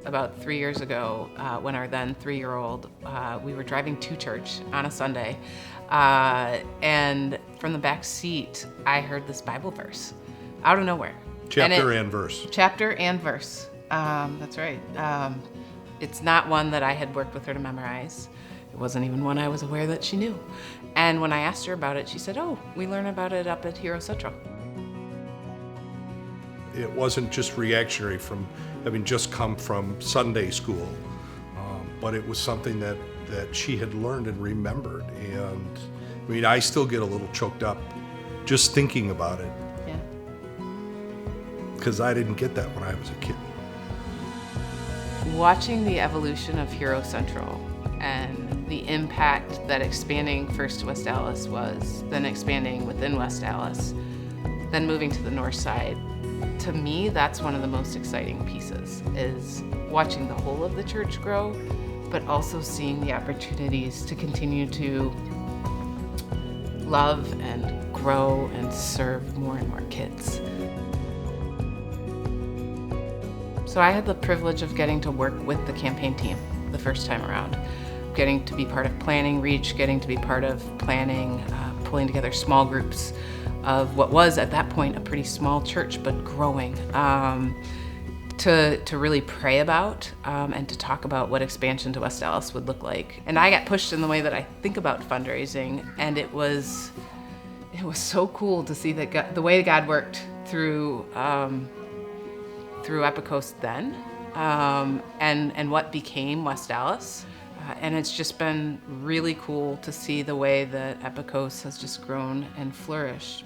about 3 years ago when our then 3-year-old, we were driving to church on a Sunday, and from the back seat, I heard this Bible verse out of nowhere. Chapter and verse. Chapter and verse. That's right. It's not one that I had worked with her to memorize. It wasn't even one I was aware that she knew. And when I asked her about it, she said, "Oh, we learn about it up at Hero Central." It wasn't just reactionary from having just come from Sunday school, but it was something that she had learned and remembered. And I mean, I still get a little choked up just thinking about it. Yeah. Because I didn't get that when I was a kid. Watching the evolution of Hero Central and the impact that expanding first to West Allis was, then expanding within West Allis, then moving to the north side, to me, that's one of the most exciting pieces, is watching the whole of the church grow, but also seeing the opportunities to continue to love and grow and serve more and more kids. So I had the privilege of getting to work with the campaign team the first time around, getting to be part of planning Reach, getting to be part of planning, pulling together small groups of what was at that point a pretty small church, but growing, to really pray about and to talk about what expansion to West Allis would look like. And I got pushed in the way that I think about fundraising, and it was so cool to see that the way God worked through Epikos then, and what became West Allis. And it's just been really cool to see the way that Epikos has just grown and flourished.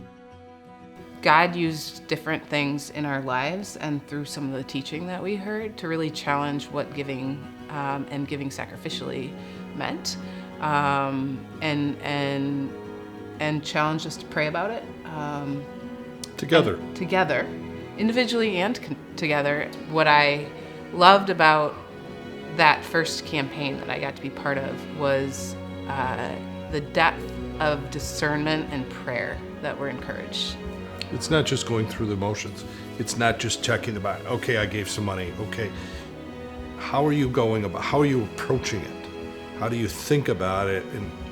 God used different things in our lives and through some of the teaching that we heard to really challenge what giving and giving sacrificially meant, and challenge us to pray about it. Together. Together, individually and together. What I loved about that first campaign that I got to be part of was the depth of discernment and prayer that were encouraged. It's not just going through the motions. It's not just checking the box. Okay, I gave some money. Okay. How are you approaching it? How do you think about it?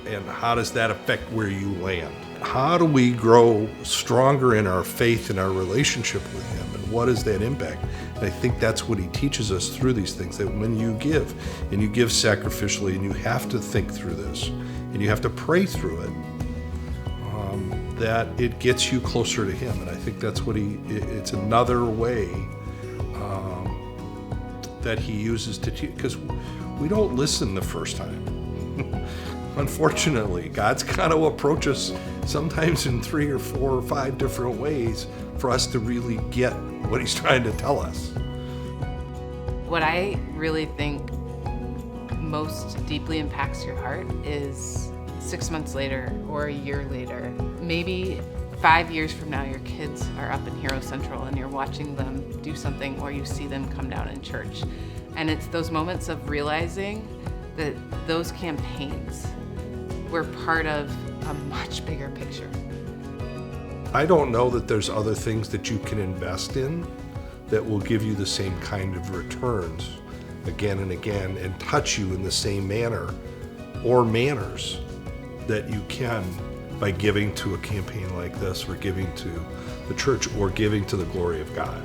And how does that affect where you land? How do we grow stronger in our faith and our relationship with Him? And what is that impact? And I think that's what He teaches us through these things, that when you give, and you give sacrificially, and you have to think through this, and you have to pray through it, that it gets you closer to Him. And I think that's what it's another way that He uses to teach, because we don't listen the first time. Unfortunately, God's got to approach us sometimes in 3 or 4 or 5 different ways for us to really get what He's trying to tell us. What I really think most deeply impacts your heart is 6 months later or a year later, maybe 5 years from now, your kids are up in Hero Central and you're watching them do something, or you see them come down in church. And it's those moments of realizing that those campaigns were part of a much bigger picture. I don't know that there's other things that you can invest in that will give you the same kind of returns again and again and touch you in the same manner or manners that you can by giving to a campaign like this, or giving to the church, or giving to the glory of God.